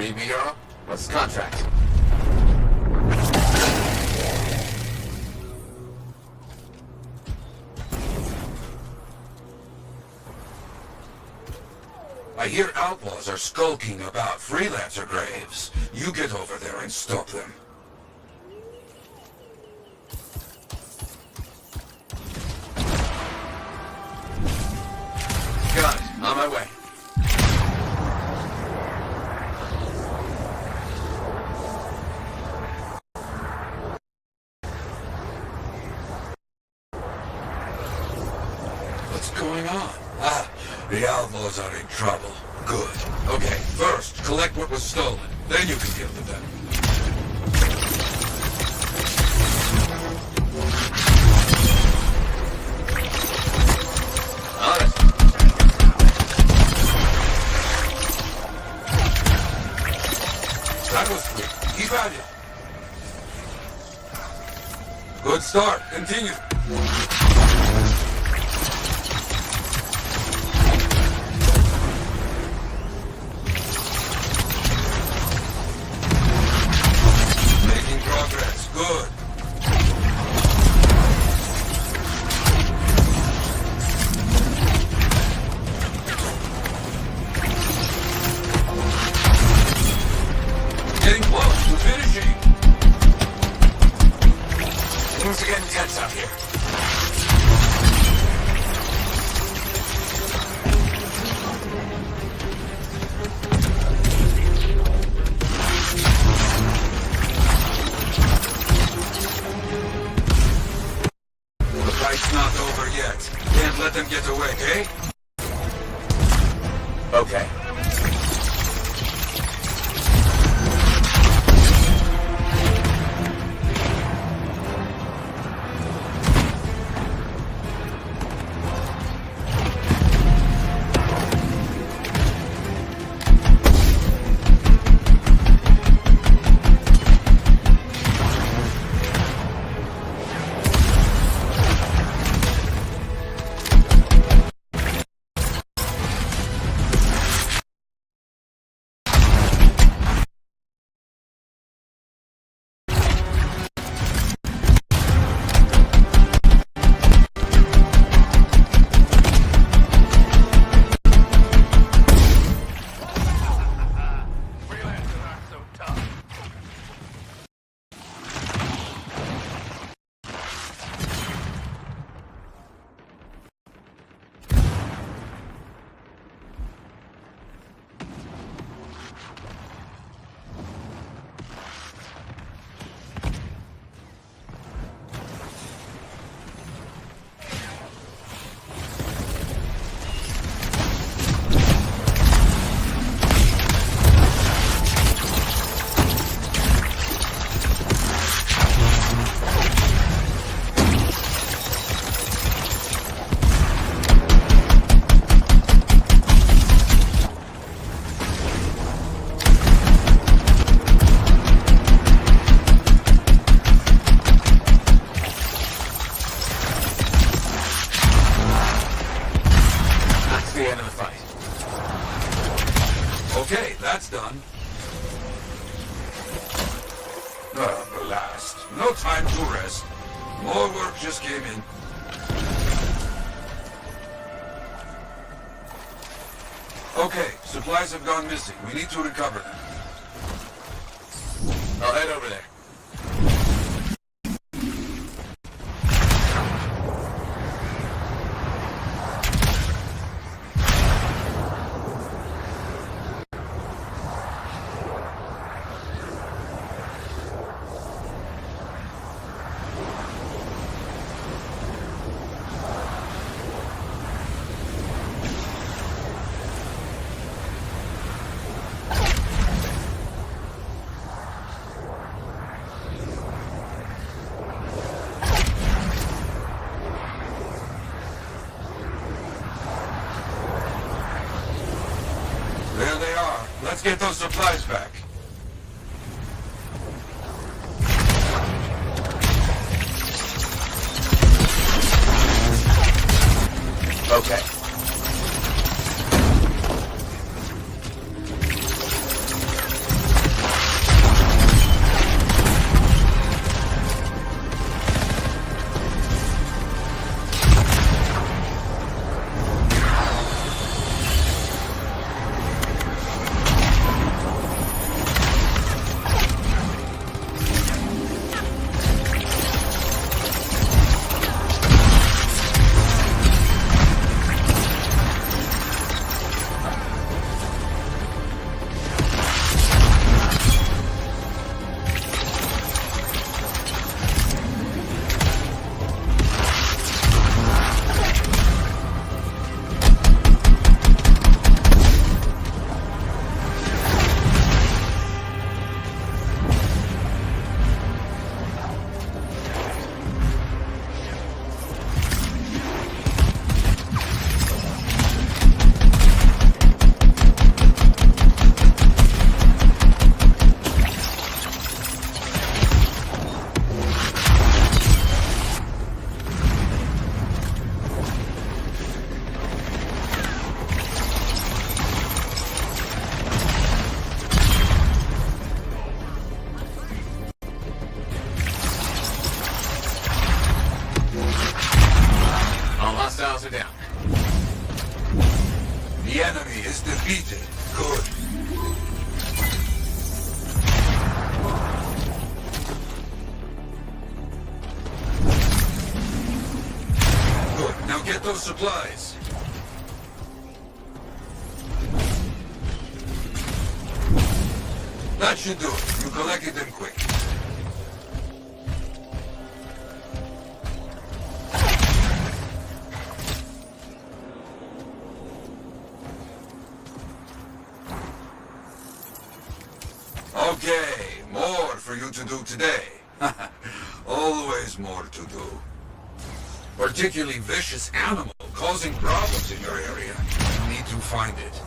Need me, hero? What's the contract? I hear outlaws are skulking about Freelancer graves. You get over there and stop them. Got it. On my way. What's going on? The outlaws are in trouble. Good. Okay, first, collect what was stolen. Then you can deal with them. On it. That was quick. Keep at it. Good start. Continue. Progress. Good. Getting close to finishing. Things are getting tense out here. Fight's not over yet. Can't let them get away, eh? Okay. Okay, that's done. Blast. No time to rest. More work just came in. Okay, supplies have gone missing. We need to recover them. I'll head over there. There they are. Let's get those supplies back. Okay. enemy is defeated. Good. Good. Now get those supplies. That should do it. You collected them quick. Okay, more for you to do today. Always more to do. Particularly vicious animal causing problems in your area. You need to find it.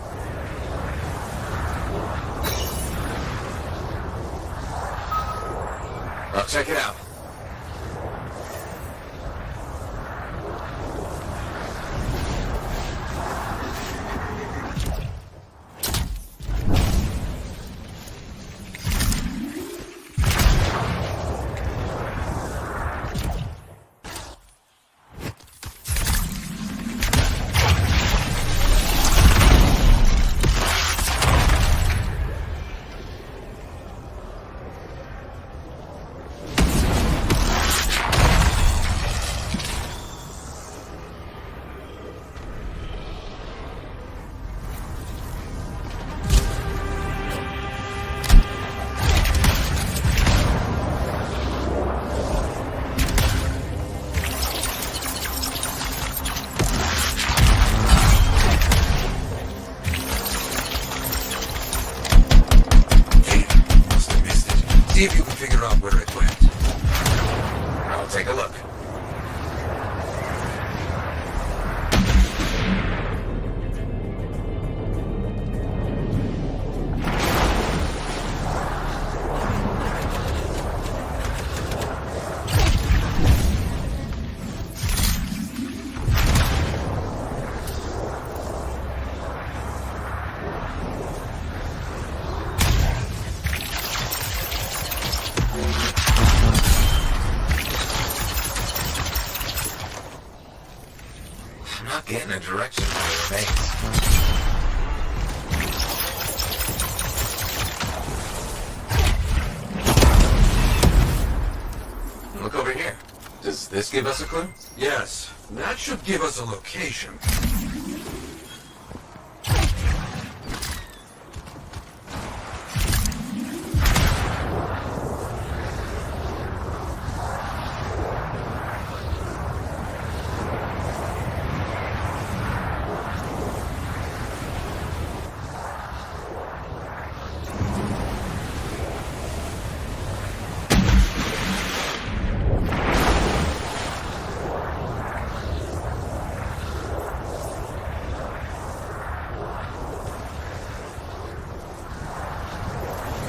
I'll check it out. See if you can figure out where it went. I'll take a look. I'm not getting a direction for the remains. Look over here. Does this give us a clue? Yes, that should give us a location.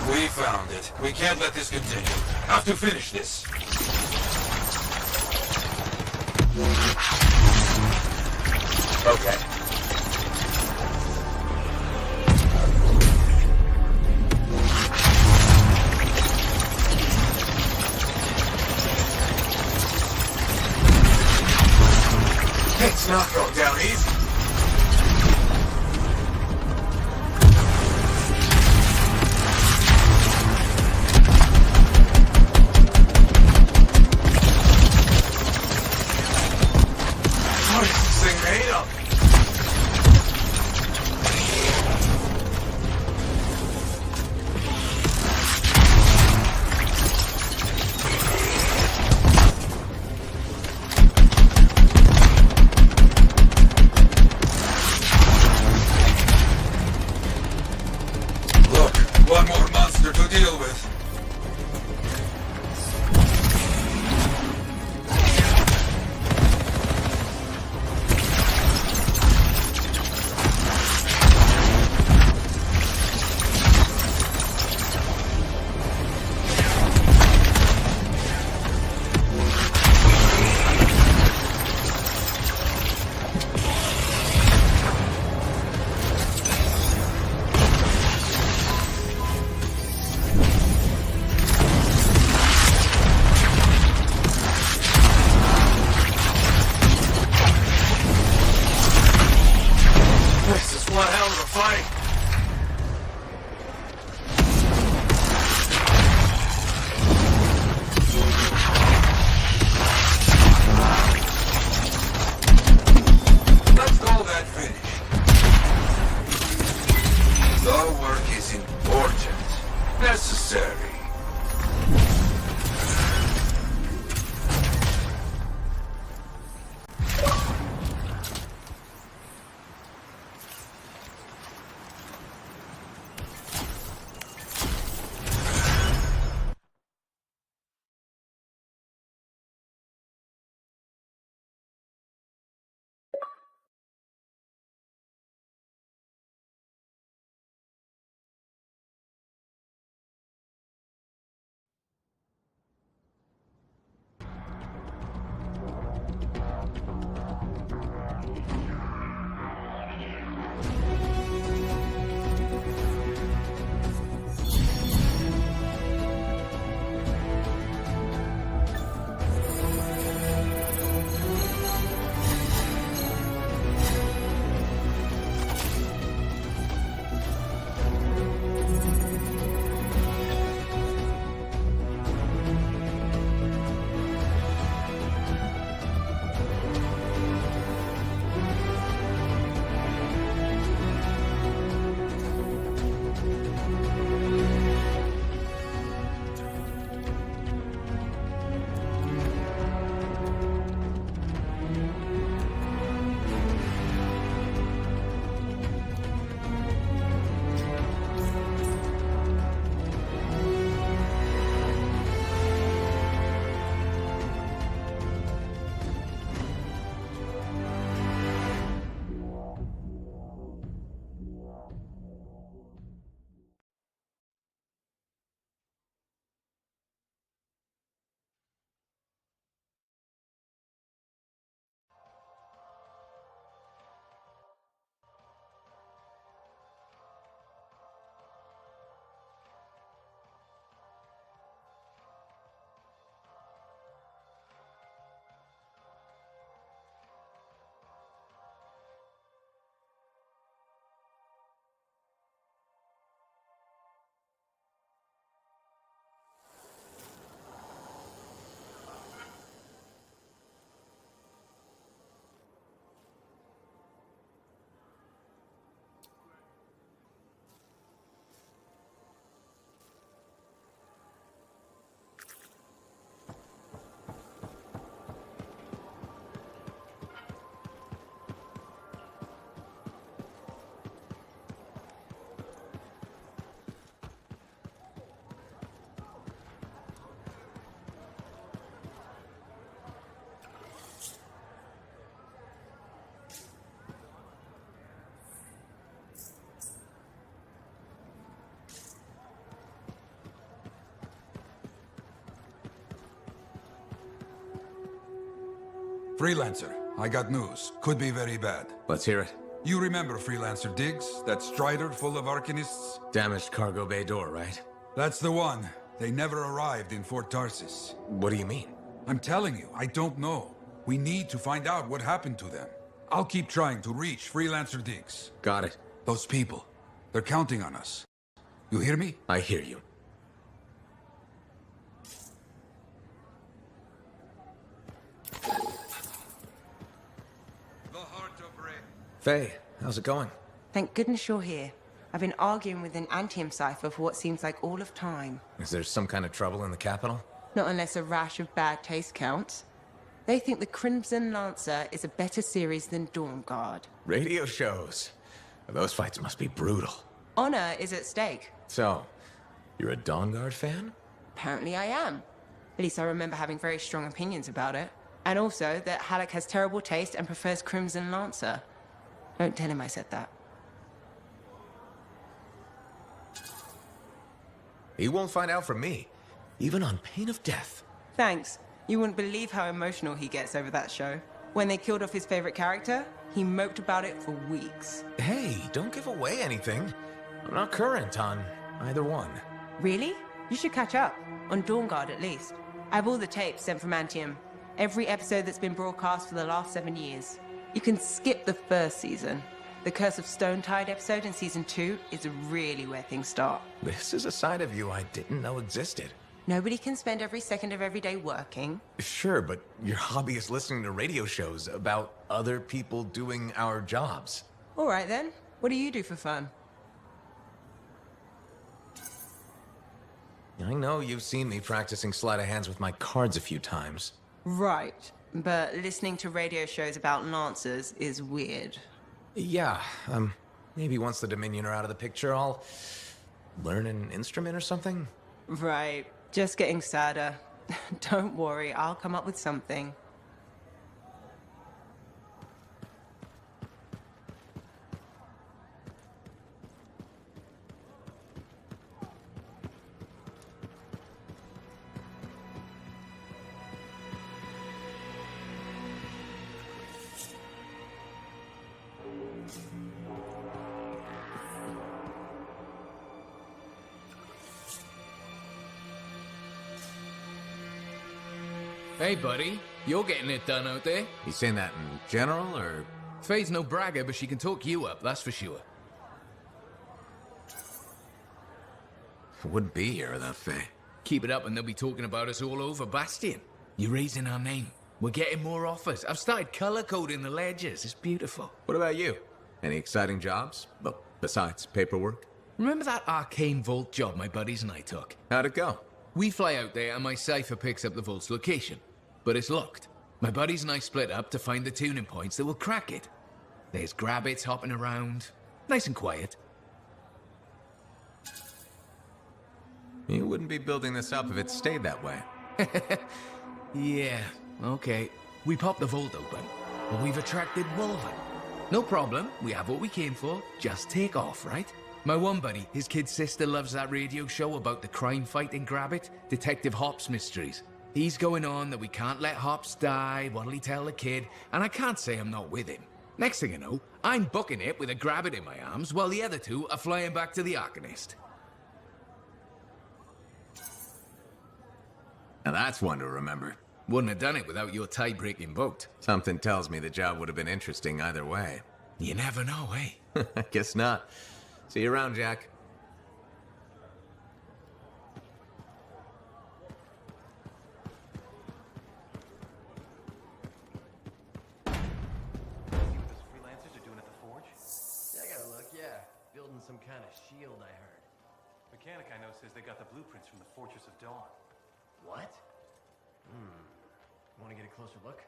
We found it. We can't let this continue. Have to finish this. Okay. It's not going down easy. What is this thing made of? Look, one more monster to deal with. fight! Let's call that finished. The work is important, necessary. Freelancer, I got news. Could be very bad. Let's hear it. You remember Freelancer Diggs? That strider full of Arcanists? Damaged cargo bay door, right? That's the one. They never arrived in Fort Tarsis. What do you mean? I'm telling you, I don't know. We need to find out what happened to them. I'll keep trying to reach Freelancer Diggs. Got it. Those people, they're counting on us. You hear me? I hear you. Faye, how's it going? Thank goodness you're here. I've been arguing with an Anthem cipher for what seems like all of time. Is there some kind of trouble in the capital? Not unless a rash of bad taste counts. They think the Crimson Lancer is a better series than Dawn Guard. Radio shows. Those fights must be brutal. Honor is at stake. So, you're a Dawn Guard fan? Apparently I am. At least I remember having very strong opinions about it. And also that Halleck has terrible taste and prefers Crimson Lancer. Don't tell him I said that. He won't find out from me, even on pain of death. Thanks. You wouldn't believe how emotional he gets over that show. When they killed off his favorite character, he moped about it for weeks. Hey, don't give away anything. I'm not current on either one. Really? You should catch up. On Dawn Guard, at least. I have all the tapes sent from Anthem. Every episode that's been broadcast for the last 7 years. You can skip the first season. The Curse of Stone Tide episode in season 2 is really where things start. This is a side of you I didn't know existed. Nobody can spend every second of every day working. Sure, but your hobby is listening to radio shows about other people doing our jobs. All right then, what do you do for fun? I know you've seen me practicing sleight of hands with my cards a few times. Right, but listening to radio shows about Lancers is weird. Yeah, maybe once the Dominion are out of the picture, I'll learn an instrument or something? Right, just getting sadder. Don't worry, I'll come up with something. Hey, buddy. You're getting it done out there. You saying that in general, or...? Faye's no bragger, but she can talk you up, that's for sure. Wouldn't be here without Faye. Keep it up and they'll be talking about us all over Bastion. You're raising our name. We're getting more offers. I've started color coding the ledgers. It's beautiful. What about you? Any exciting jobs? Well, besides paperwork? Remember that arcane vault job my buddies and I took? How'd it go? We fly out there and my cipher picks up the vault's location. But it's locked. My buddies and I split up to find the tuning points that will crack it. There's grabbits hopping around. Nice and quiet. You wouldn't be building this up if it stayed that way. Yeah, okay. We popped the vault open, but we've attracted Wolven. No problem, we have what we came for. Just take off, right? My one buddy, his kid's sister loves that radio show about the crime fight in Grabbit, Detective Hops Mysteries. He's going on that we can't let Hops die, what'll he tell the kid, and I can't say I'm not with him. Next thing I know, I'm booking it with a Grabbit in my arms, while the other two are flying back to the Arcanist. Now that's one to remember. Wouldn't have done it without your tie-breaking boat. Something tells me the job would have been interesting either way. You never know, eh? I guess not. See you around, Jack. Freelancers are doing at the forge? Yeah, I gotta look, yeah. Building some kind of shield, I heard. Mechanic I know says they got the blueprints from the Fortress of Dawn. What? Wanna get a closer look?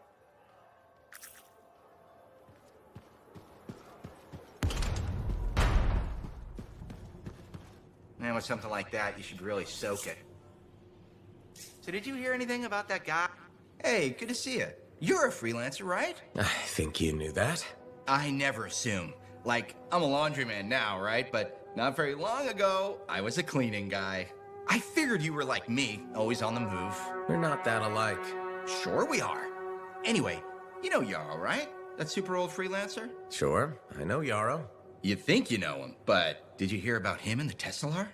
And with something like that, you should really soak it. So did you hear anything about that guy? Hey, good to see you. You're a freelancer, right? I think you knew that. I never assume. Like, I'm a laundryman now, right? But not very long ago, I was a cleaning guy. I figured you were like me, always on the move. We're not that alike. Sure we are. Anyway, you know Yarrow, right? That super old freelancer? Sure, I know Yarrow. You think you know him, but did you hear about him and the Teslar?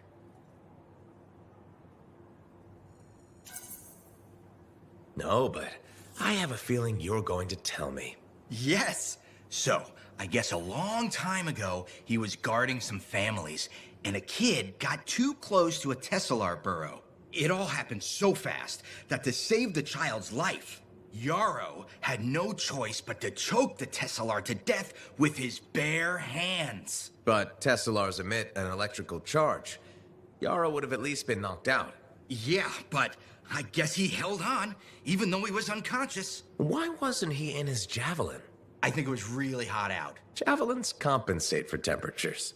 No, but I have a feeling you're going to tell me. Yes. So, I guess a long time ago, he was guarding some families, and a kid got too close to a Teslar burrow. It all happened so fast that to save the child's life, Yarrow had no choice but to choke the Teslar to death with his bare hands. But Teslars emit an electrical charge. Yarrow would have at least been knocked out. Yeah, but I guess he held on, even though he was unconscious. Why wasn't he in his Javelin? I think it was really hot out. Javelins compensate for temperatures.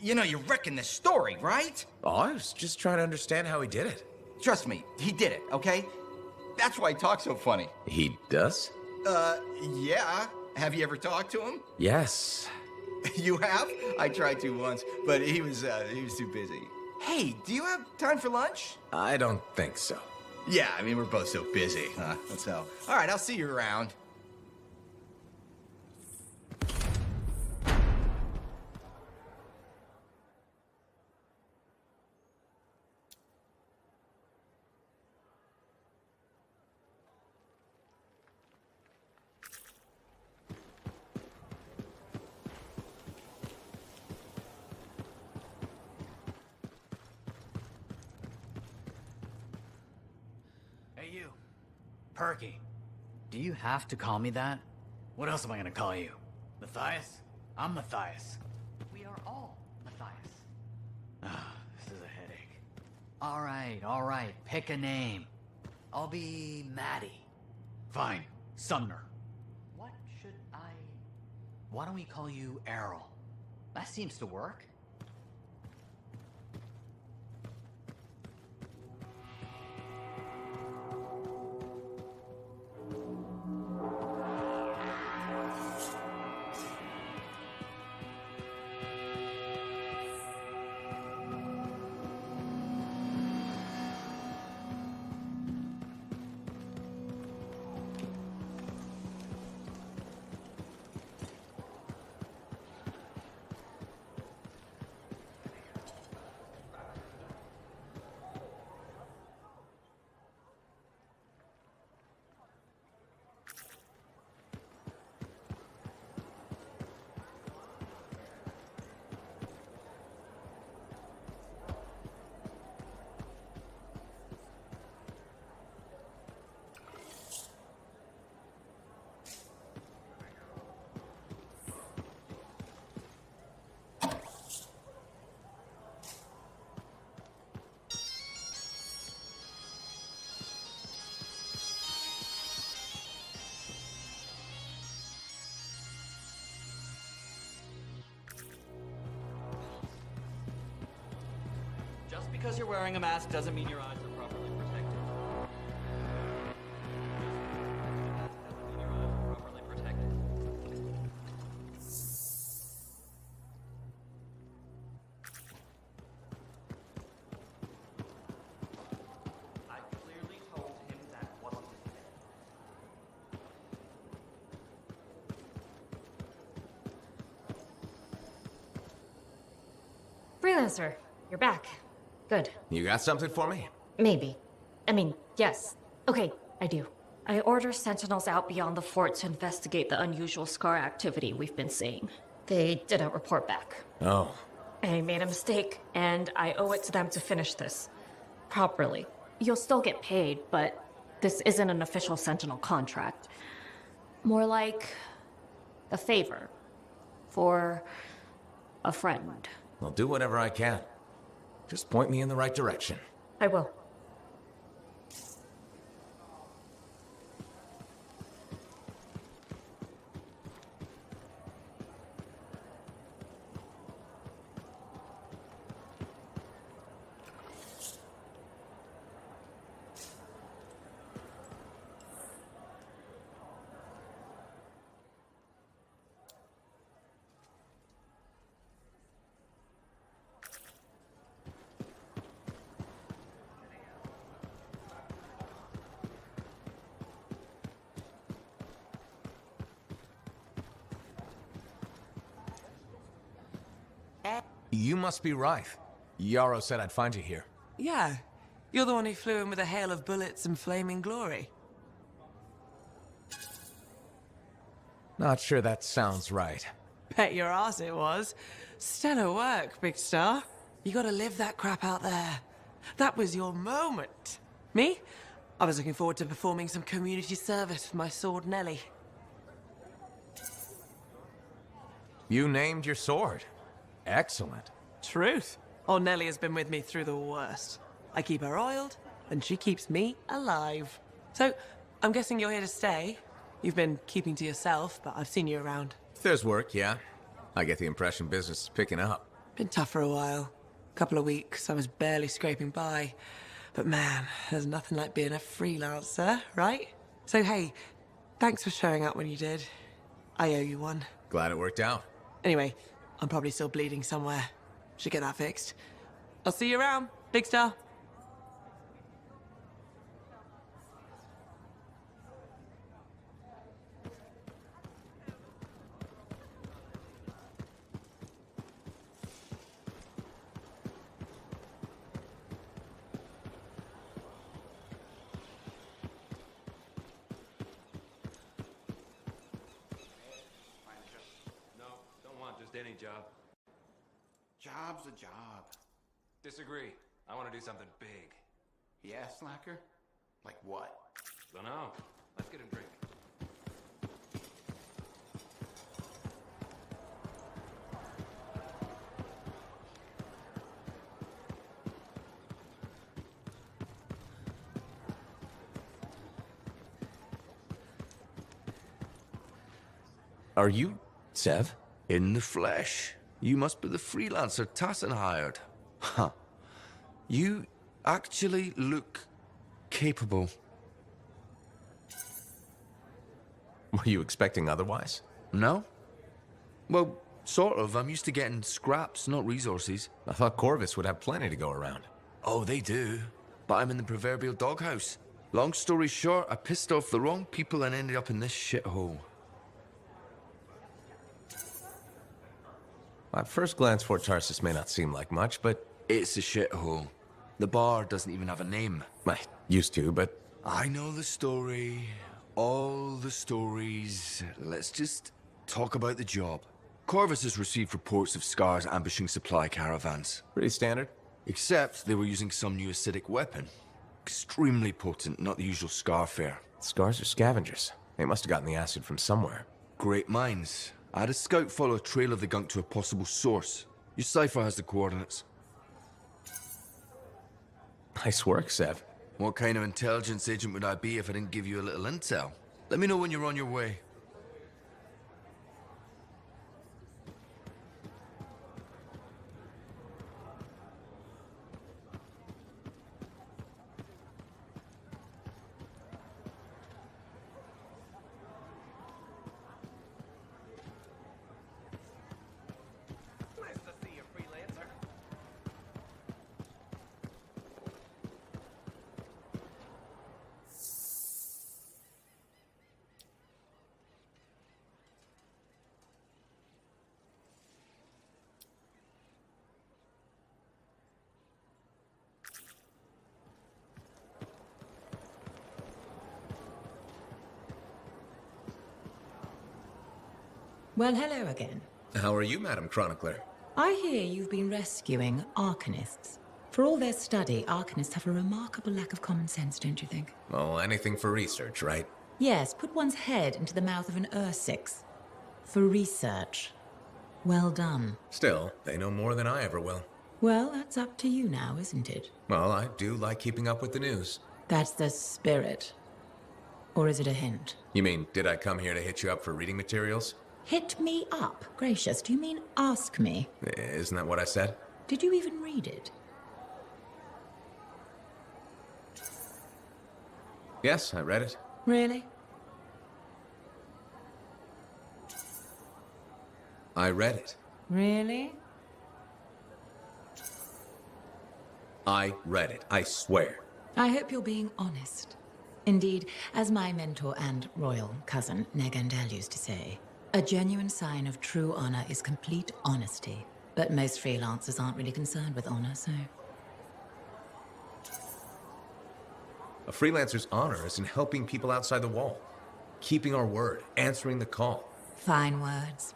You know, you're wrecking this story, right? Oh, I was just trying to understand how he did it. Trust me, he did it, okay? That's why he talks so funny. He does? Yeah. Have you ever talked to him? Yes. You have? I tried to once, but he was too busy. Hey, do you have time for lunch? I don't think so. Yeah, I mean, we're both so busy, huh? So, all right, I'll see you around. Perky. Do you have to call me that? What else am I gonna call you? Matthias? I'm Matthias. We are all Matthias. Ah, this is a headache. All right. Pick a name. I'll be Maddie. Fine. Sumner. What should I... Why don't we call you Errol? That seems to work. Just because you're wearing a mask doesn't mean your eyes are properly protected. I clearly told him that wasn't his Freelancer, you're back. Good. You got something for me? Maybe. I mean, yes. Okay, I do. I order sentinels out beyond the fort to investigate the unusual scar activity we've been seeing. They didn't report back. Oh. I made a mistake, and I owe it to them to finish this properly. You'll still get paid, but this isn't an official sentinel contract. More like a favor for a friend. I'll do whatever I can. Just point me in the right direction. I will. You must be Rife. Yarrow said I'd find you here. Yeah. You're the one who flew in with a hail of bullets and flaming glory. Not sure that sounds right. Bet your ass it was. Stellar work, Big Star. You gotta live that crap out there. That was your moment. Me? I was looking forward to performing some community service with my sword Nellie. You named your sword. Excellent. Truth. Old Nellie has been with me through the worst. I keep her oiled, and she keeps me alive. So, I'm guessing you're here to stay. You've been keeping to yourself, but I've seen you around. If there's work, yeah. I get the impression business is picking up. Been tough for a while. Couple of weeks, I was barely scraping by. But man, there's nothing like being a freelancer, right? So hey, thanks for showing up when you did. I owe you one. Glad it worked out. Anyway, I'm probably still bleeding somewhere. Should get that fixed. I'll see you around, Big Star. Any job. Job's a job. Disagree. I want to do something big. Yeah, Slacker? Like what? Dunno. Let's get a drink. Are you Sev? In the flesh. You must be the freelancer Tassin hired. Huh. You actually look capable. Were you expecting otherwise? No? Well, sort of. I'm used to getting scraps, not resources. I thought Corvus would have plenty to go around. Oh, they do. But I'm in the proverbial doghouse. Long story short, I pissed off the wrong people and ended up in this shithole. At first glance, Fort Tarsus may not seem like much, but... It's a shithole. The bar doesn't even have a name. I used to, but... I know the story. All the stories. Let's just talk about the job. Corvus has received reports of Scars ambushing supply caravans. Pretty standard. Except they were using some new acidic weapon. Extremely potent, not the usual Scar fare. Scars are scavengers. They must have gotten the acid from somewhere. Great minds. I had a scout follow a trail of the gunk to a possible source. Your cipher has the coordinates. Nice work, Sev. What kind of intelligence agent would I be if I didn't give you a little intel? Let me know when you're on your way. Well, hello again. How are you, Madam Chronicler? I hear you've been rescuing Arcanists. For all their study, Arcanists have a remarkable lack of common sense, don't you think? Well, anything for research, right? Yes, put one's head into the mouth of an Ursix. For research. Well done. Still, they know more than I ever will. Well, that's up to you now, isn't it? Well, I do like keeping up with the news. That's the spirit. Or is it a hint? You mean, did I come here to hit you up for reading materials? Hit me up? Gracious, do you mean ask me? Isn't that what I said? Did you even read it? Yes, I read it. Really? I read it. Really? I read it, I swear. I hope you're being honest. Indeed, as my mentor and royal cousin, Negandel, used to say, a genuine sign of true honor is complete honesty. But most freelancers aren't really concerned with honor, so... A freelancer's honor is in helping people outside the wall. Keeping our word, answering the call. Fine words.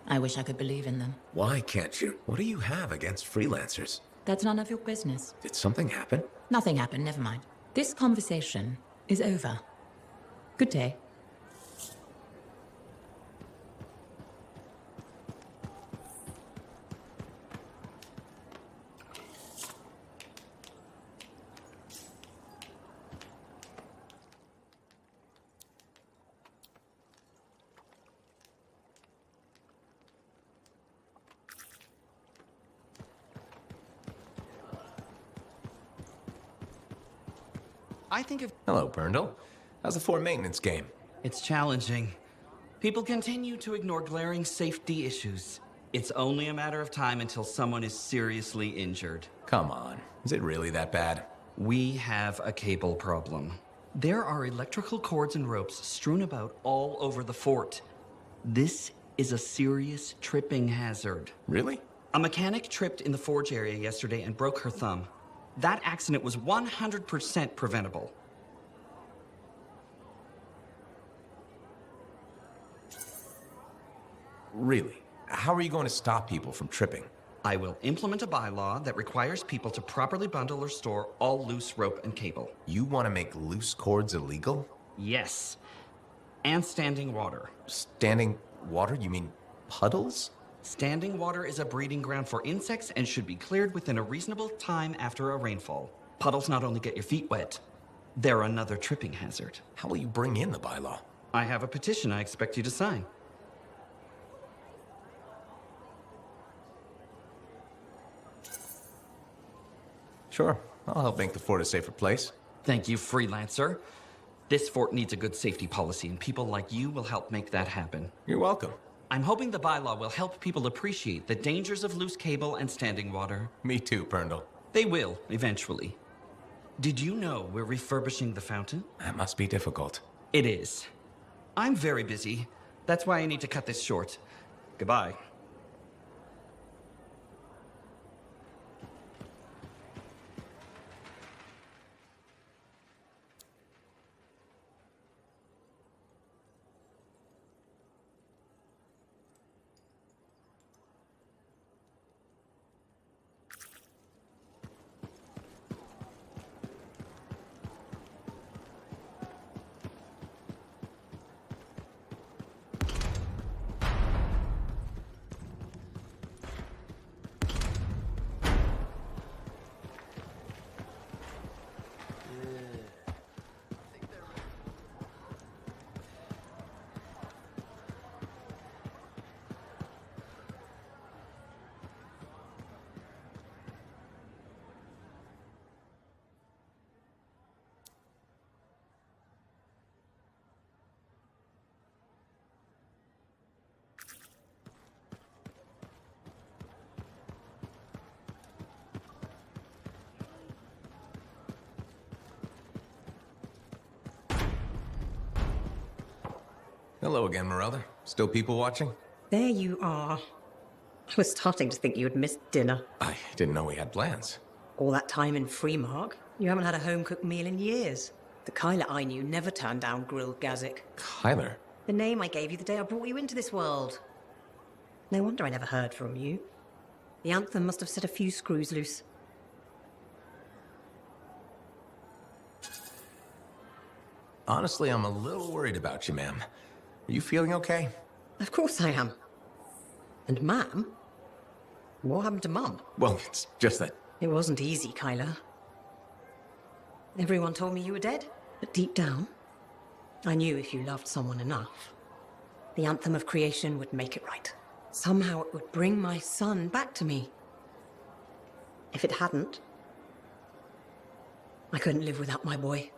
I wish I could believe in them. Why can't you? What do you have against freelancers? That's none of your business. Did something happen? Nothing happened, never mind. This conversation is over. Good day. I think if... Hello, Burndle. How's the fort maintenance game? It's challenging. People continue to ignore glaring safety issues. It's only a matter of time until someone is seriously injured. Come on. Is it really that bad? We have a cable problem. There are electrical cords and ropes strewn about all over the fort. This is a serious tripping hazard. Really? A mechanic tripped in the forge area yesterday and broke her thumb. That accident was 100% preventable. Really? How are you going to stop people from tripping? I will implement a bylaw that requires people to properly bundle or store all loose rope and cable. You want to make loose cords illegal? Yes. And standing water. Standing water? You mean puddles? Standing water is a breeding ground for insects and should be cleared within a reasonable time after a rainfall. Puddles not only get your feet wet, they're another tripping hazard. How will you bring in the bylaw? I have a petition I expect you to sign. Sure. I'll help make the fort a safer place. Thank you, Freelancer. This fort needs a good safety policy, and people like you will help make that happen. You're welcome. I'm hoping the bylaw will help people appreciate the dangers of loose cable and standing water. Me too, Perndle. They will, eventually. Did you know we're refurbishing the fountain? That must be difficult. It is. I'm very busy. That's why I need to cut this short. Goodbye. Hello again, Merelda. Still people watching? There you are. I was starting to think you had missed dinner. I didn't know we had plans. All that time in Freemark, you haven't had a home-cooked meal in years. The Kyler I knew never turned down grilled gazik. Kyler? The name I gave you the day I brought you into this world. No wonder I never heard from you. The Anthem must have set a few screws loose. Honestly, I'm a little worried about you, ma'am. Are you feeling okay? Of course I am. And Ma'am? What happened to Mum? Well, it's just that... It wasn't easy, Kyler. Everyone told me you were dead, but deep down, I knew if you loved someone enough, the Anthem of creation would make it right. Somehow it would bring my son back to me. If it hadn't, I couldn't live without my boy.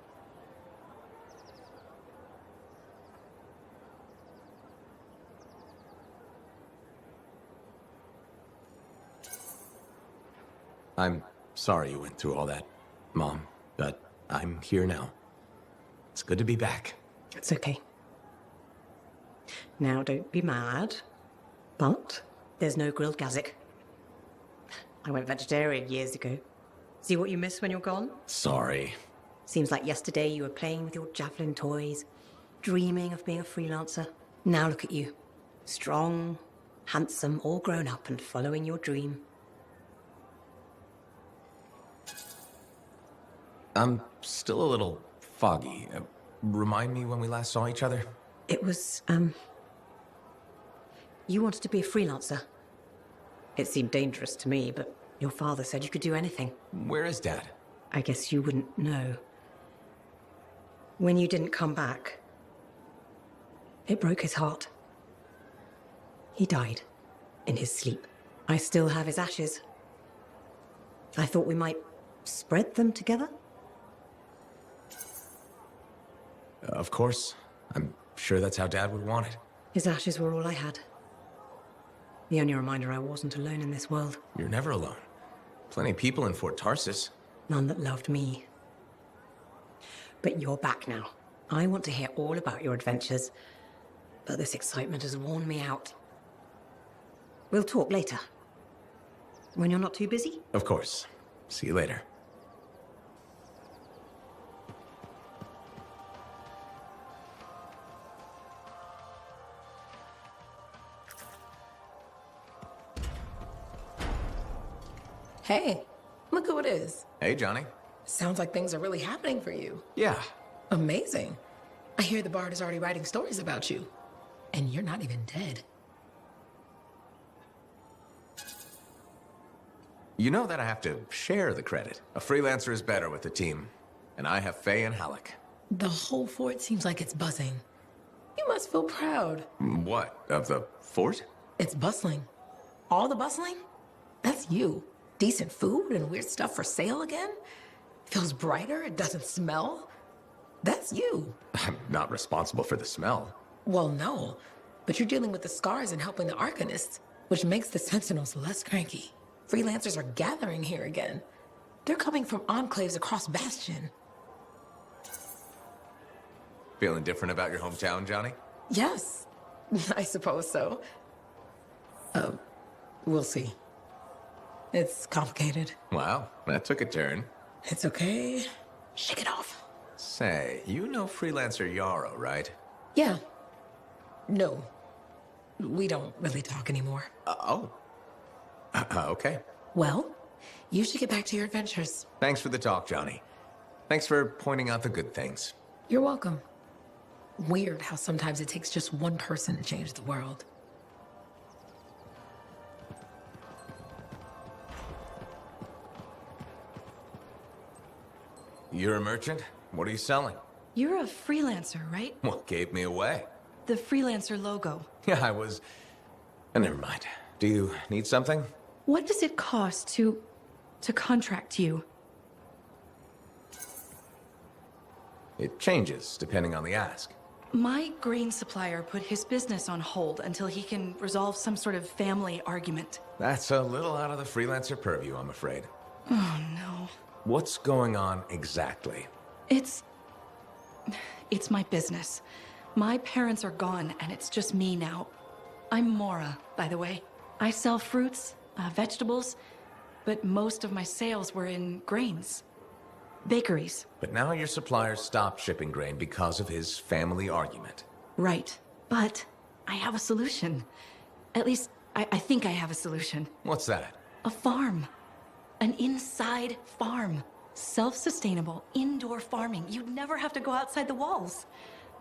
I'm sorry you went through all that, Mom, but I'm here now. It's good to be back. It's okay. Now, don't be mad, but there's no grilled gazik. I went vegetarian years ago. See what you miss when you're gone? Sorry. Seems like yesterday you were playing with your Javelin toys, dreaming of being a freelancer. Now look at you. Strong, handsome, all grown up and following your dream. I'm still a little foggy. Remind me when we last saw each other? It was, you wanted to be a freelancer. It seemed dangerous to me, but your father said you could do anything. Where is Dad? I guess you wouldn't know. When you didn't come back, it broke his heart. He died in his sleep. I still have his ashes. I thought we might spread them together. Of course. I'm sure that's how Dad would want it. His ashes were all I had. The only reminder I wasn't alone in this world. You're never alone. Plenty of people in Fort Tarsus. None that loved me. But you're back now. I want to hear all about your adventures, but this excitement has worn me out. We'll talk later. When you're not too busy? Of course. See you later. Hey, look who it is. Hey, Johnny. Sounds like things are really happening for you. Yeah. Amazing. I hear the Bard is already writing stories about you. And you're not even dead. You know that I have to share the credit. A freelancer is better with the team. And I have Faye and Halleck. The whole fort seems like it's buzzing. You must feel proud. What? Of the fort? It's bustling. All the bustling? That's you. Decent food and weird stuff for sale again? Feels brighter, it doesn't smell. That's you. I'm not responsible for the smell. Well, no. But you're dealing with the scars and helping the Arcanists, which makes the Sentinels less cranky. Freelancers are gathering here again. They're coming from enclaves across Bastion. Feeling different about your hometown, Johnny? Yes, I suppose so. We'll see. It's complicated. Wow, that took a turn. It's okay. Shake it off. Say, you know Freelancer Yarrow, right? Yeah. No. We don't really talk anymore. Okay. Well, you should get back to your adventures. Thanks for the talk, Johnny. Thanks for pointing out the good things. You're welcome. Weird how sometimes it takes just one person to change the world. You're a merchant? What are you selling? You're a freelancer, right? What gave me away? The Freelancer logo. Yeah, I was... never mind. Do you need something? What does it cost to contract you? It changes depending on the ask. My grain supplier put his business on hold until he can resolve some sort of family argument. That's a little out of the freelancer purview, I'm afraid. Oh, no. What's going on exactly? It's my business. My parents are gone, and it's just me now. I'm Mora, by the way. I sell fruits, vegetables, but most of my sales were in grains. Bakeries. But now your supplier stopped shipping grain because of his family argument. Right. But I have a solution. At least, I think I have a solution. What's that? A farm. An inside farm. Self-sustainable, indoor farming. You'd never have to go outside the walls.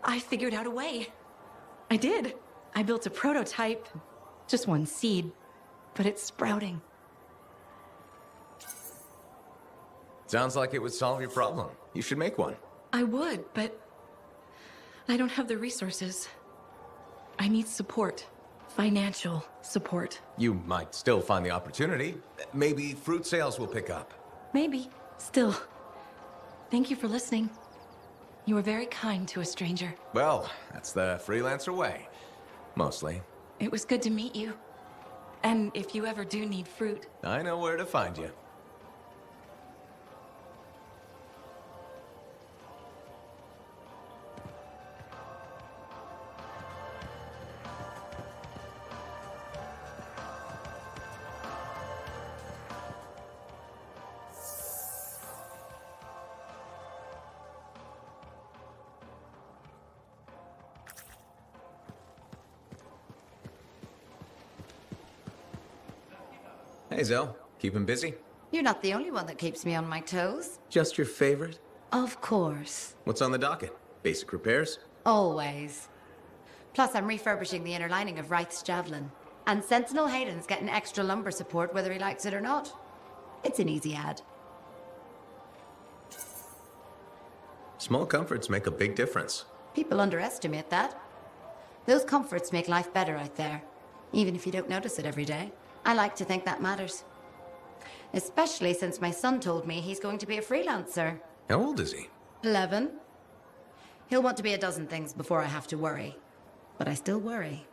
I figured out a way. I did. I built a prototype. Just one seed. But it's sprouting. Sounds like it would solve your problem. You should make one. I would, but I don't have the resources. I need support. Financial support. You might still find the opportunity. Maybe fruit sales will pick up. Maybe. Still. Thank you for listening. You were very kind to a stranger. Well, that's the freelancer way. Mostly. It was good to meet you. And if you ever do need fruit... I know where to find you. Hey, Zell. Keeping busy? You're not the only one that keeps me on my toes. Just your favorite? Of course. What's on the docket? Basic repairs? Always. Plus, I'm refurbishing the inner lining of Wraith's Javelin. And Sentinel Hayden's getting extra lumber support whether he likes it or not. It's an easy ad. Small comforts make a big difference. People underestimate that. Those comforts make life better out there, even if you don't notice it every day. I like to think that matters. Especially since my son told me he's going to be a freelancer. How old is he? 11. He'll want to be a dozen things before I have to worry. But I still worry.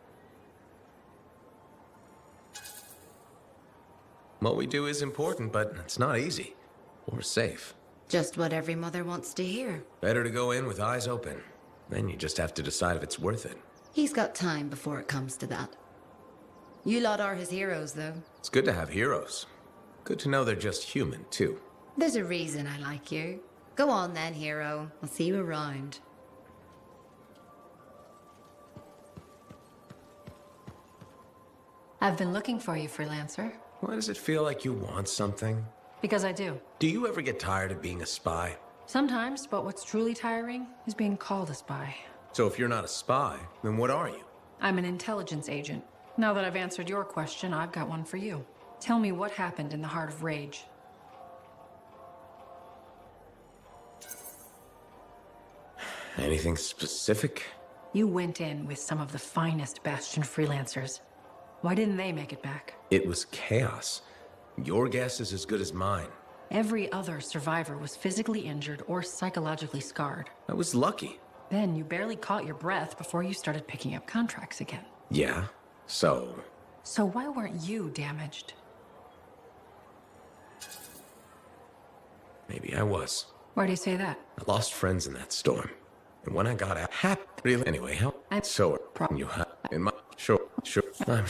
What we do is important, but it's not easy. Or safe. Just what every mother wants to hear. Better to go in with eyes open. Then you just have to decide if it's worth it. He's got time before it comes to that. You lot are his heroes, though. It's good to have heroes. Good to know they're just human, too. There's a reason I like you. Go on then, hero. I'll see you around. I've been looking for you, Freelancer. Why does it feel like you want something? Because I do. Do you ever get tired of being a spy? Sometimes, but what's truly tiring is being called a spy. So if you're not a spy, then what are you? I'm an intelligence agent. Now that I've answered your question, I've got one for you. Tell me what happened in the Heart of Rage. Anything specific? You went in with some of the finest Bastion freelancers. Why didn't they make it back? It was chaos. Your guess is as good as mine. Every other survivor was physically injured or psychologically scarred. I was lucky. Then you barely caught your breath before you started picking up contracts again. Yeah, so... So why weren't you damaged? Maybe I was. Why do you say that? I lost friends in that storm. And when I got out, happy. Anyway, how? So, you have in my... Sure, I'm...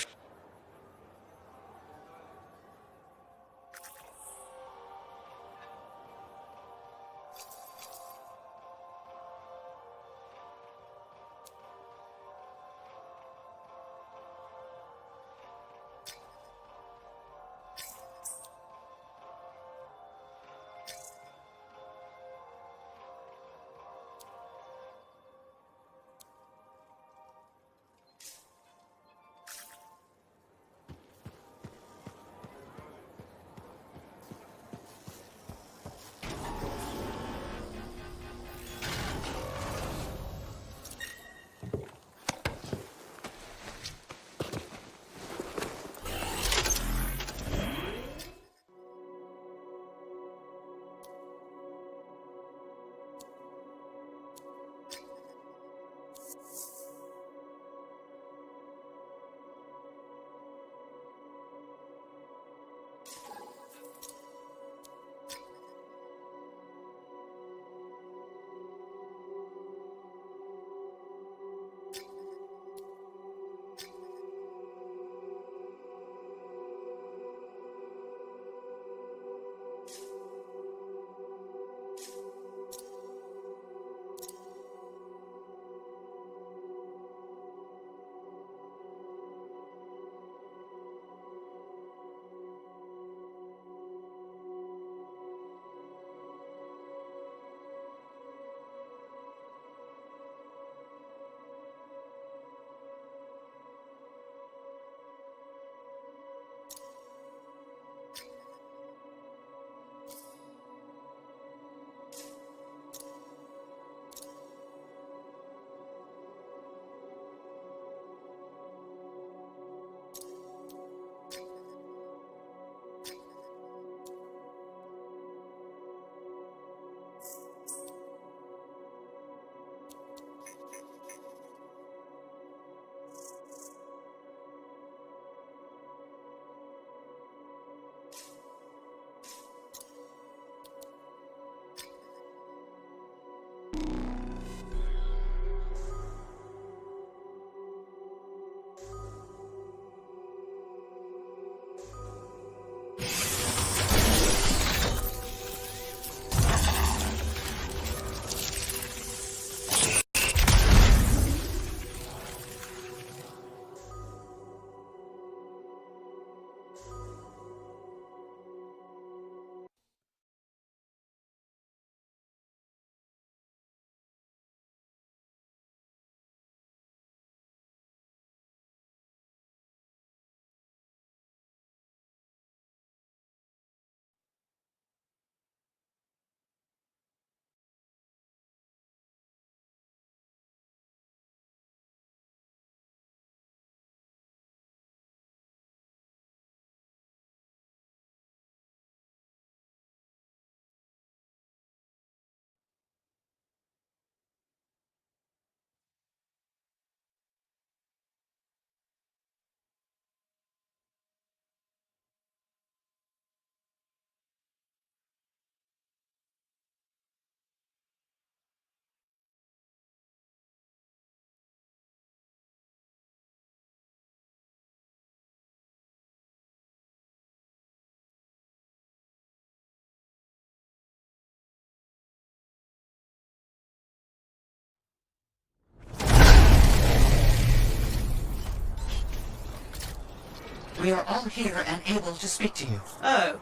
We are all here and able to speak to you. Oh,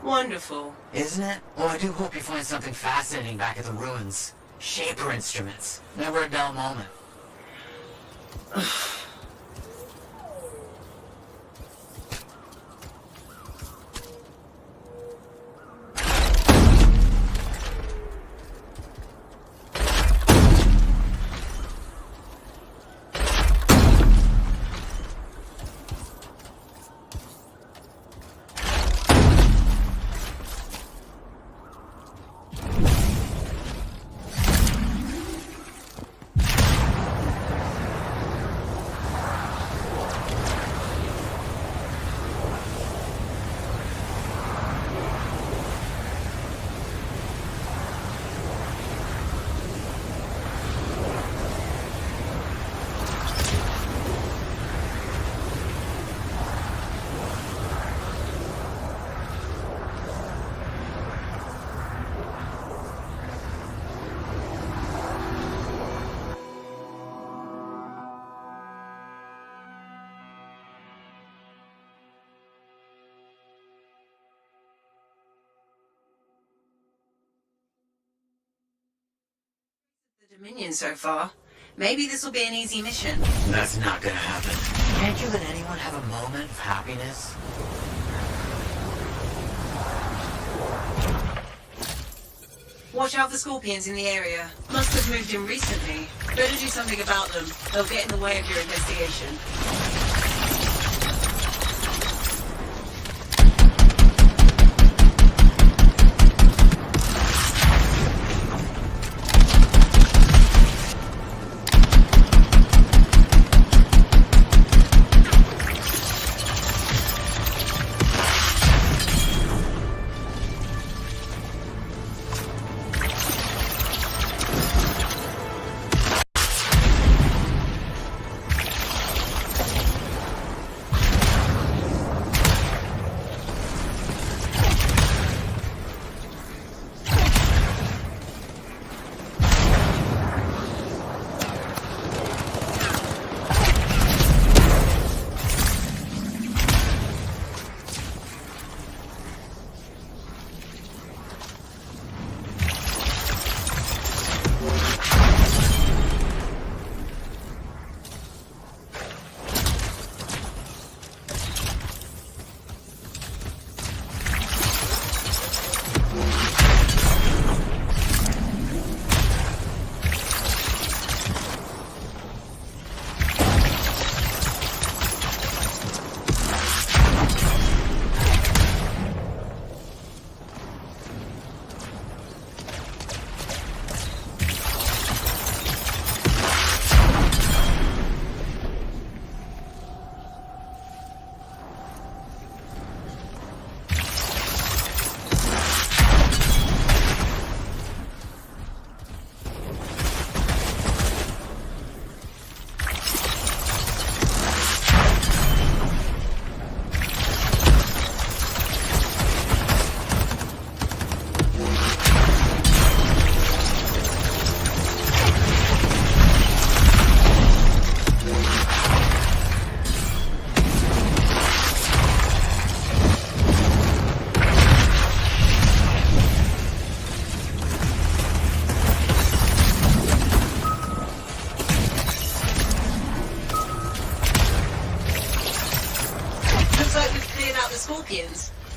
Wonderful. Isn't it? Well, I do hope you find something fascinating back at the ruins. Shaper instruments. Never a dull moment. Dominion so far. Maybe this will be an easy mission. That's not gonna happen. Can't you let anyone have a moment of happiness? Watch out for scorpions in the area. Must have moved in recently. Better do something about them. They'll get in the way of your investigation.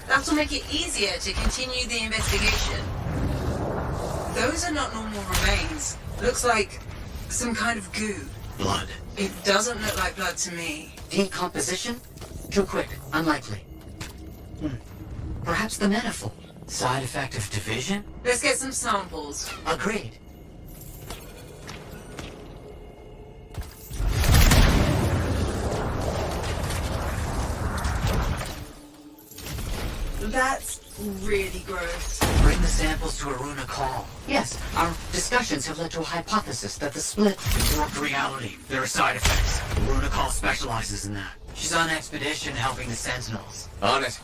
That'll make it easier to continue the investigation. Those are not normal remains. Looks like some kind of goo. Blood. It doesn't look like blood to me. Decomposition? Too quick. Unlikely. Perhaps the manifold. Side effect of division? Let's get some samples. Agreed. That's really gross. Bring the samples to Aruna Call. Yes, our discussions have led to a hypothesis that the split warped reality. There are side effects. Aruna Call specializes in that. She's on expedition helping the Sentinels. On it.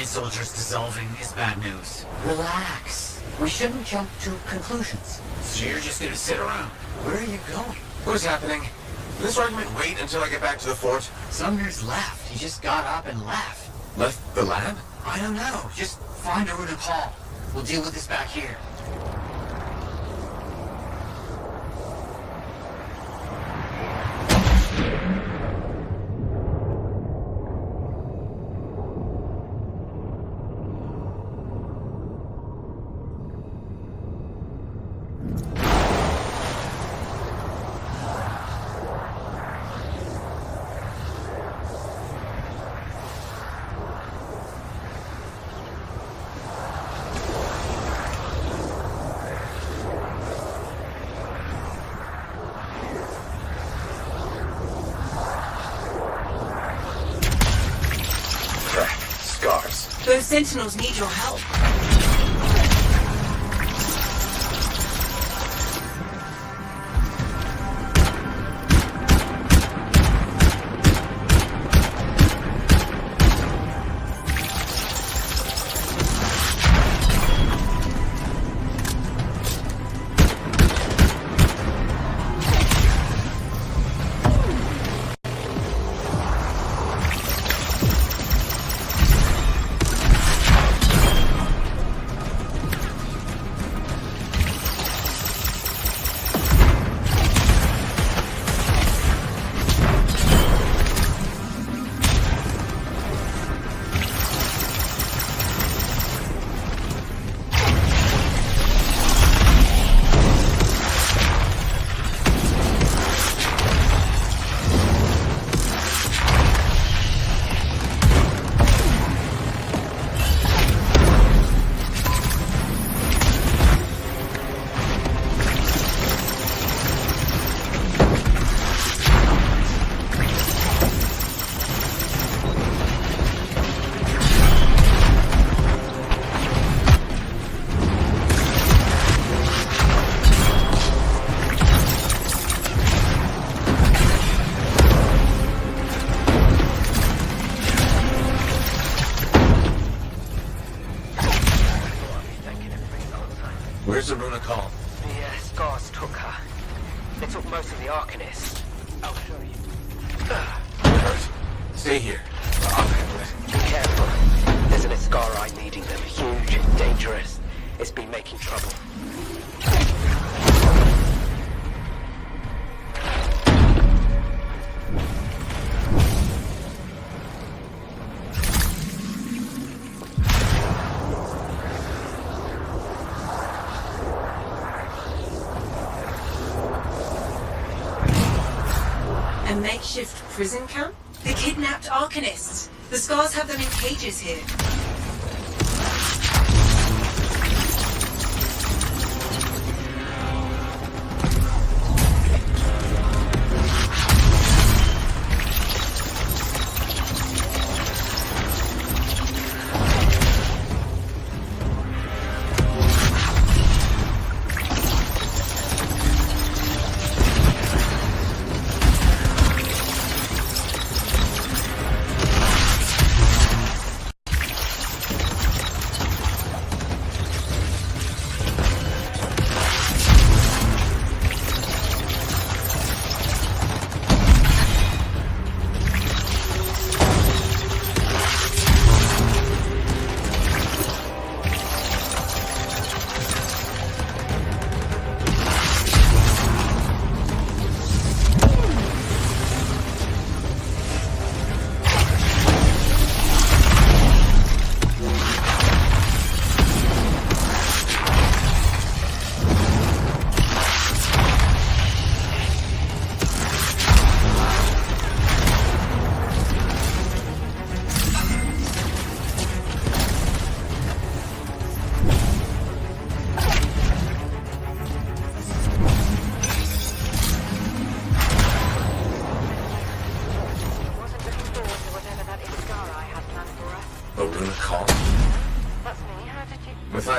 Union soldiers dissolving is bad news. Relax. We shouldn't jump to conclusions. So you're just gonna sit around? Where are you going? What's happening? This argument wait until I get back to the fort? Sumner's left. He just got up and left. Left the lab? I don't know. Just find a runic hall. We'll deal with this back here. Those sentinels need your help. Where's the runic hall? The scars took her. They took most of the Arcanist. I'll show you. Hurt. Stay here. I'll handle it. Be careful. There's an Ascarai leading them. Huge, dangerous. It's been making trouble. A makeshift prison camp? They kidnapped Arcanists. The Scars have them in cages here.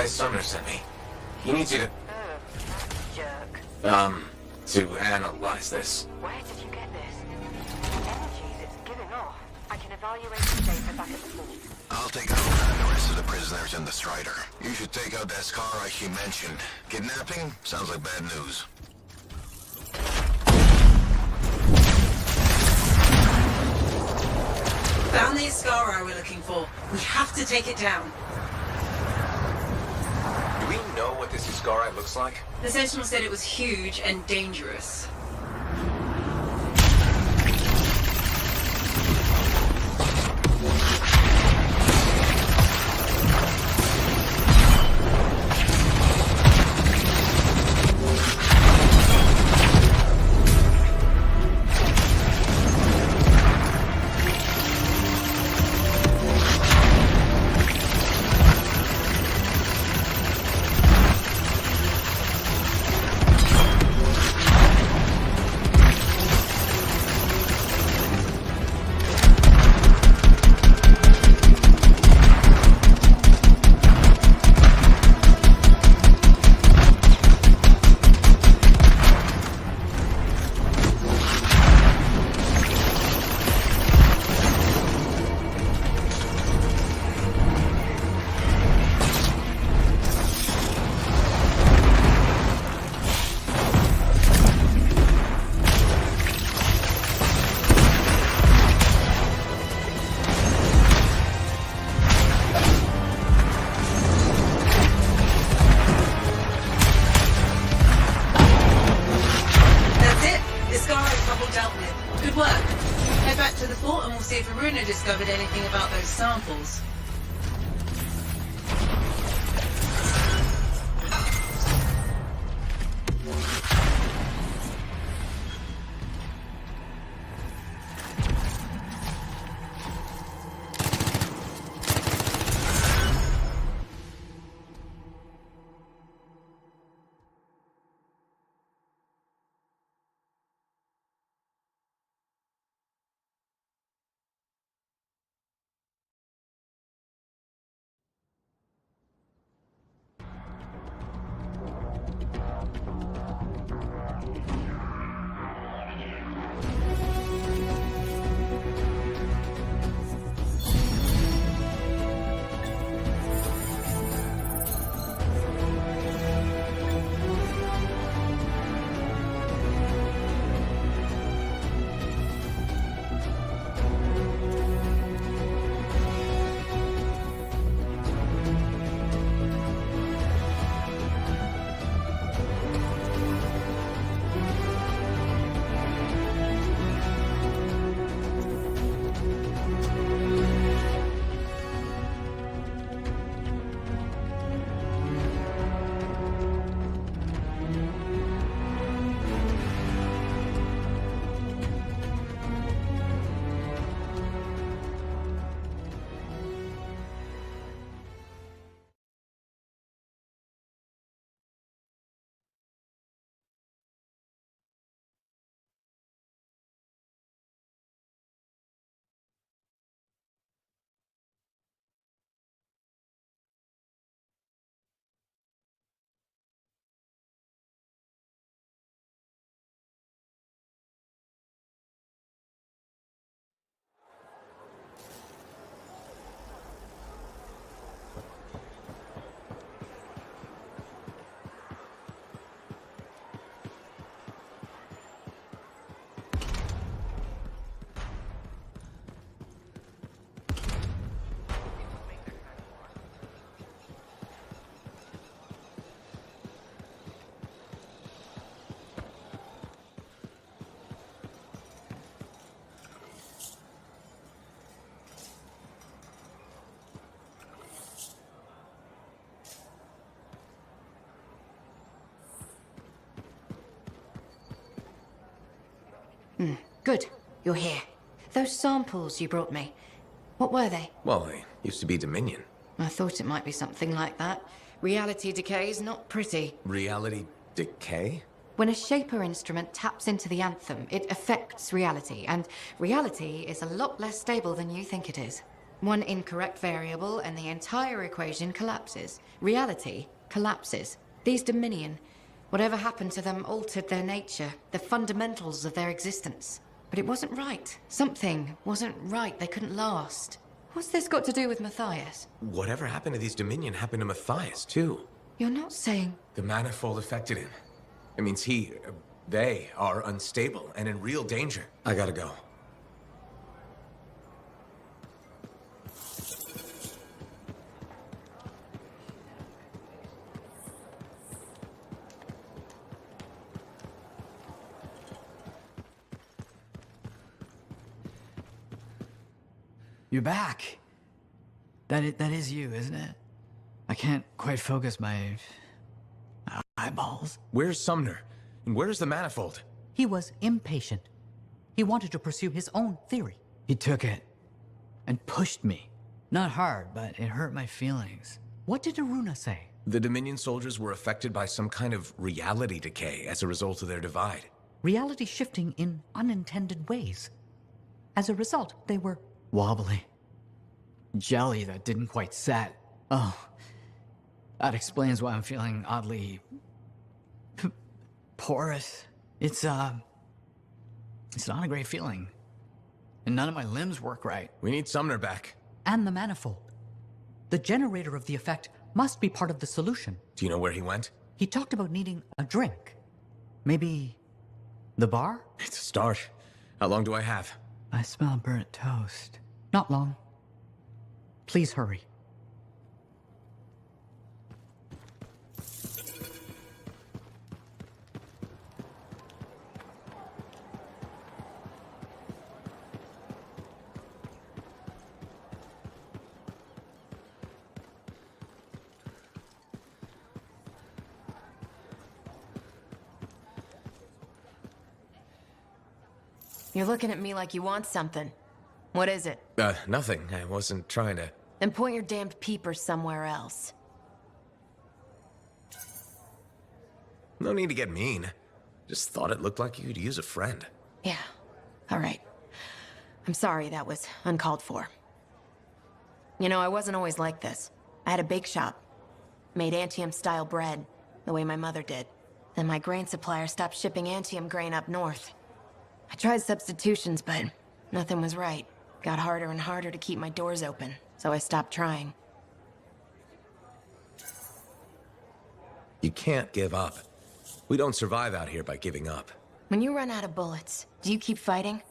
Sumner sent me. He needs you to... Jerk. To analyze this. Where did you get this? The energies it's giving off. I can evaluate the data back at the fort. I'll take out the rest of the prisoners in the Strider. You should take out that scar she mentioned. Kidnapping? Sounds like bad news. Found the Ascara we're looking for. We have to take it down. Do we know what this Ascara looks like? The Sentinel said it was huge and dangerous. Discovered anything about those samples? Good. You're here. Those samples you brought me, what were they? Well, they used to be Dominion. I thought it might be something like that. Reality decay is not pretty. Reality decay? When a Shaper instrument taps into the Anthem, it affects reality, and reality is a lot less stable than you think it is. One incorrect variable and the entire equation collapses. Reality collapses. These Dominion, whatever happened to them altered their nature, the fundamentals of their existence. But it wasn't right. Something wasn't right. They couldn't last. What's this got to do with Matthias? Whatever happened to these Dominion happened to Matthias, too. You're not saying... The manifold affected him. It means they are unstable and in real danger. I gotta go. You're back. That is you, isn't it? I can't quite focus my eyeballs. Where's Sumner? And where's the manifold? He was impatient. He wanted to pursue his own theory. He took it and pushed me. Not hard, but it hurt my feelings. What did Aruna say? The Dominion soldiers were affected by some kind of reality decay as a result of their divide. Reality shifting in unintended ways. As a result, they were... wobbly. Jelly that didn't quite set. Oh, that explains why I'm feeling oddly... porous. It's not a great feeling. And none of my limbs work right. We need Sumner back. And the manifold. The generator of the effect must be part of the solution. Do you know where he went? He talked about needing a drink. Maybe... the bar? It's a start. How long do I have? I smell burnt toast. Not long. Please hurry. You're looking at me like you want something. What is it? Nothing. I wasn't trying to... Then point your damned peepers somewhere else. No need to get mean. Just thought it looked like you could use a friend. Yeah. All right. I'm sorry that was uncalled for. You know, I wasn't always like this. I had a bake shop. Made Anthem-style bread, the way my mother did. Then my grain supplier stopped shipping Anthem grain up north. I tried substitutions, but nothing was right. Got harder and harder to keep my doors open, so I stopped trying. You can't give up. We don't survive out here by giving up. When you run out of bullets, do you keep fighting?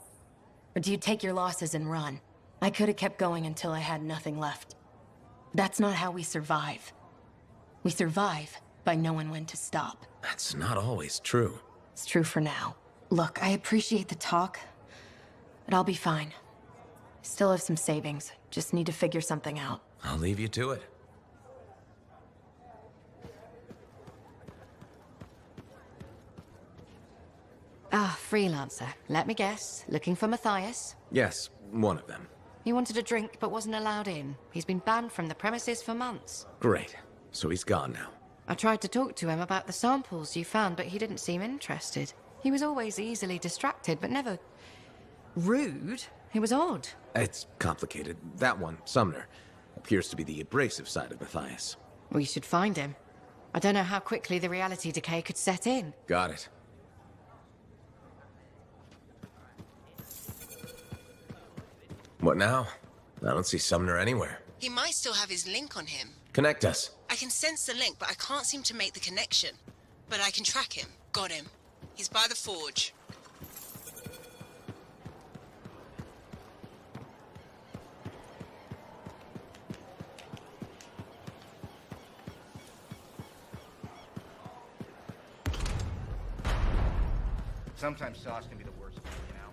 Or do you take your losses and run? I could have kept going until I had nothing left. That's not how we survive. We survive by knowing when to stop. That's not always true. It's true for now. Look, I appreciate the talk, but I'll be fine. Still have some savings. Just need to figure something out. I'll leave you to it. Freelancer. Let me guess. Looking for Matthias? Yes, one of them. He wanted a drink but wasn't allowed in. He's been banned from the premises for months. Great. So he's gone now. I tried to talk to him about the samples you found, but he didn't seem interested. He was always easily distracted, but never... rude. It was odd. It's complicated. That one, Sumner, appears to be the abrasive side of Matthias. We should find him. I don't know how quickly the reality decay could set in. Got it. What now? I don't see Sumner anywhere. He might still have his link on him. Connect us. I can sense the link, but I can't seem to make the connection. But I can track him. Got him. He's by the forge. Sometimes sauce can be the worst, you know?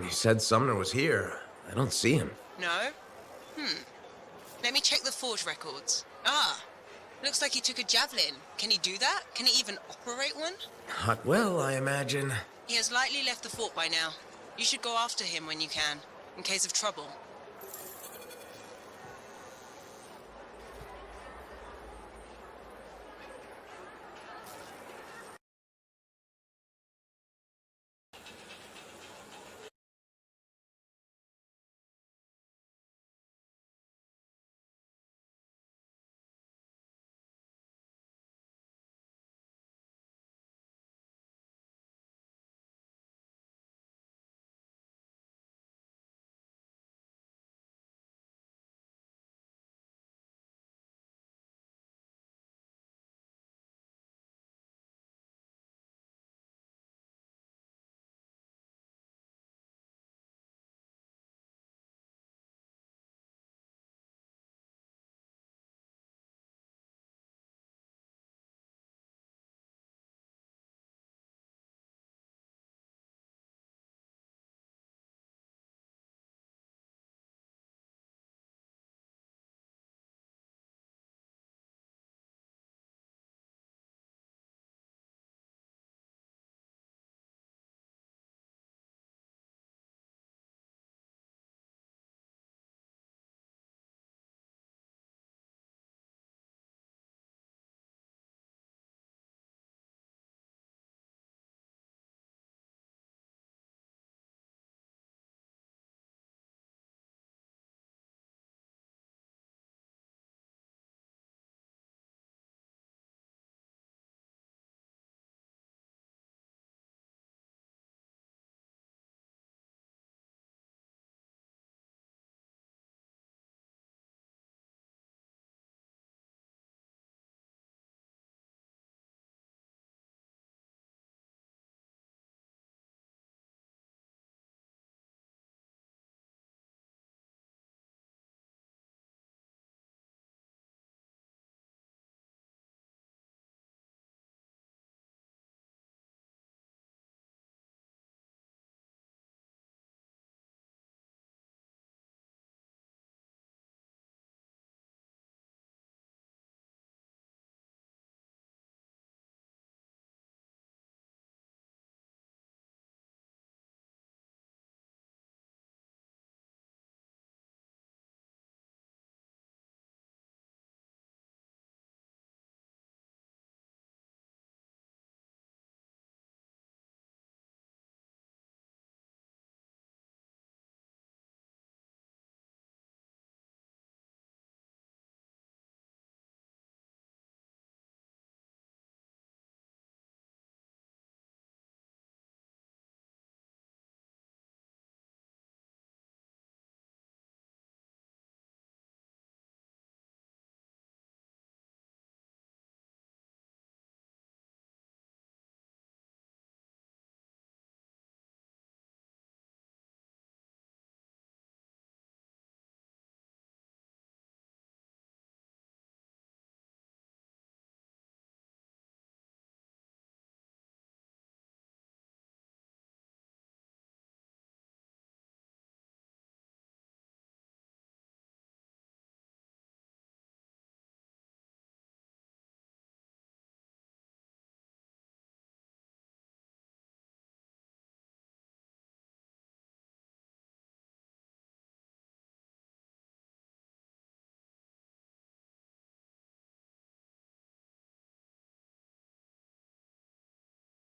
You said Sumner was here. I don't see him. No? Let me check the forge records. Looks like he took a Javelin. Can he do that? Can he even operate one? Not well, I imagine. He has likely left the fort by now. You should go after him when you can, in case of trouble.